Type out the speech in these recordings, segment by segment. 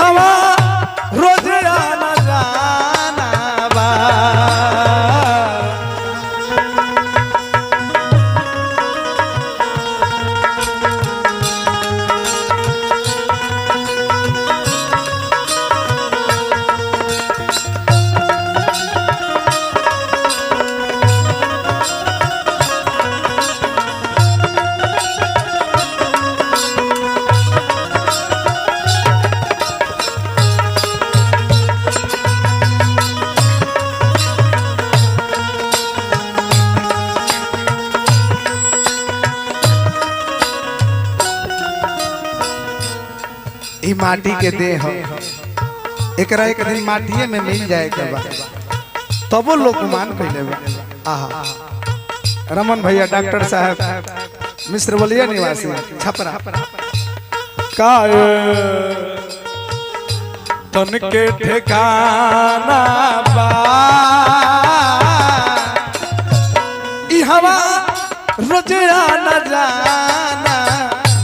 हवा रोज आना जाना बा माटी के देह एकरा एक दिन माटिए में मिल जाए के बा तबो लोग मान कइले बा। आहा रमन भैया डॉक्टर साहब मिश्र बलिया निवासी छपरा का तन के ठिकाना बा ई हवा रोज आना जाना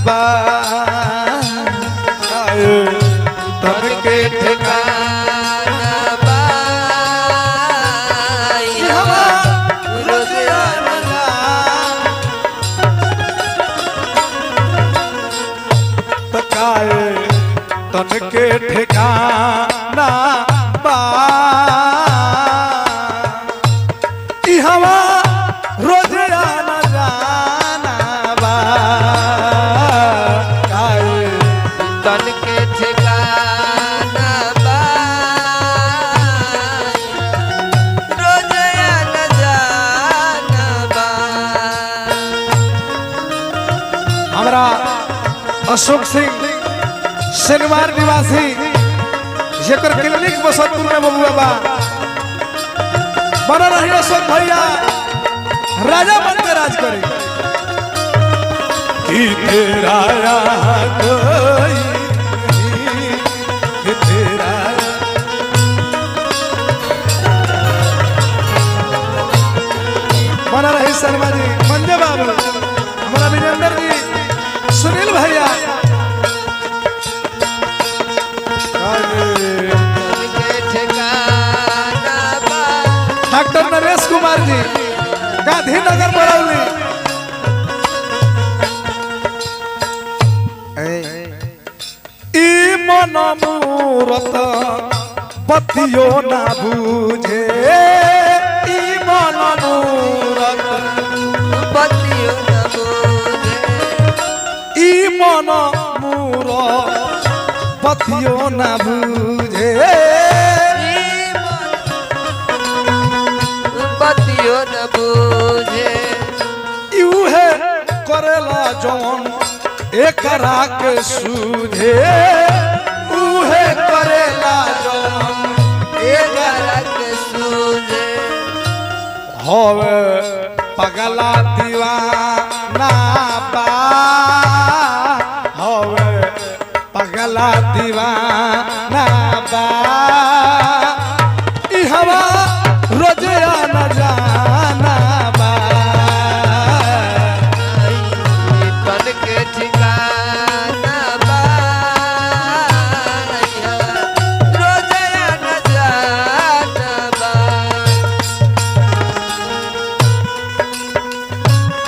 बा तन के ठिकाना बा ई हवा रोज आना तकाए तन के ठिकाना बा ई हवा रोज आना जाना बा तन के ठिकाना बा रोज आना जाना बा। हमारा अशोक सिंह शनिवार निवासी जेकर क्लिनिक बसतपुर में बबुआ बा बना रही अशोक भैया राजा बन के राज करे कि तेरा कोई तेरा बना रही शर्मा जी मंजे बाबू हमारा विजेंद्र जी सुनील भैया डॉक्टर नरेश कुमार जी गांधीनगर बरौली ई मन मूरत बतियो ना बूझे ई मन मूरत बतियो ना बूझे ई मन मूरत बतियो ना बूझे बतियो न बूझे यूहे करेला जौन एकरा के सूझे उहे करेला जौन एकरा के सूझे होवे पगला दीवाना बा होवे पगला दीवाना बा ई हवा रोज आना जाना बा तन के ठिकाना बा रोज आना जाना बा।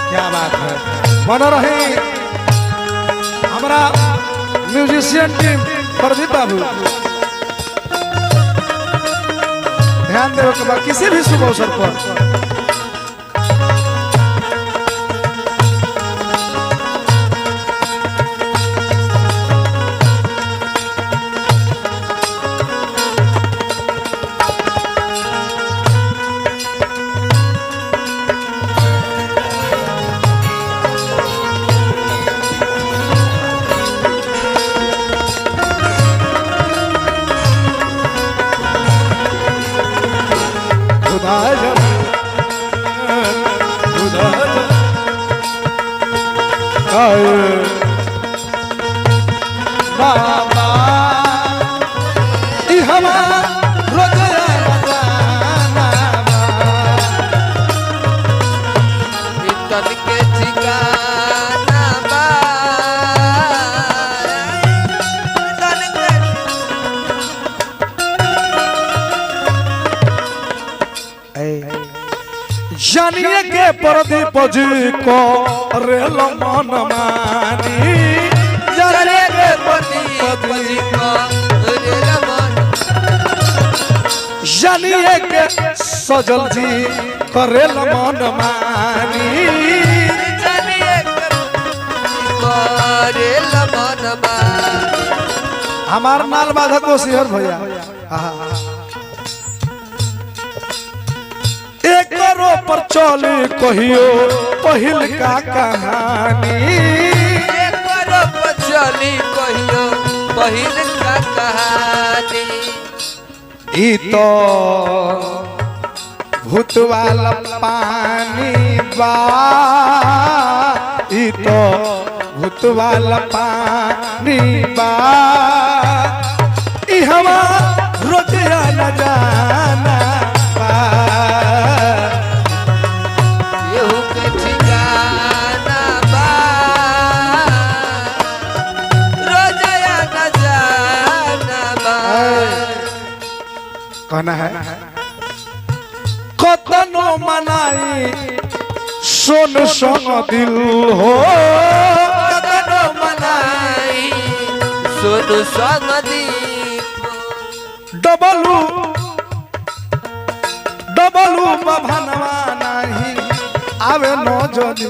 क्या बात है बना रहे हमारा म्यूजिशियन टीम प्रदीप बाबू ध्यान देवे के बाद किसी भी शुभ अवसर पर बाबा ई हवा रोज आना बा तन के ठिकाना बा तन के जानिए के प्रदीप जी को रेल मन मानी जानिए के प्रदीप जी को रेल मन जानिए के सजल जी करेल मन मानी जानिए के रेल मन मानी हमार नाल बाधक को सिहर भैया एक पर चले कहियो पहिल का कहानी एक पर चली कहियो पहिल का कहानी ई तो भूत वाला पानी बा ई तो भूत वाला पानी बा ई हवा रोजिया न जाना बा केहू के ठिकाना बा रोजया न जाना बा कहना है कतनो मनाई सोन संग दिल हो कतनो मनाई सोनू संग दीप डबलू डबलू बभनवा नहीं आवे नो जो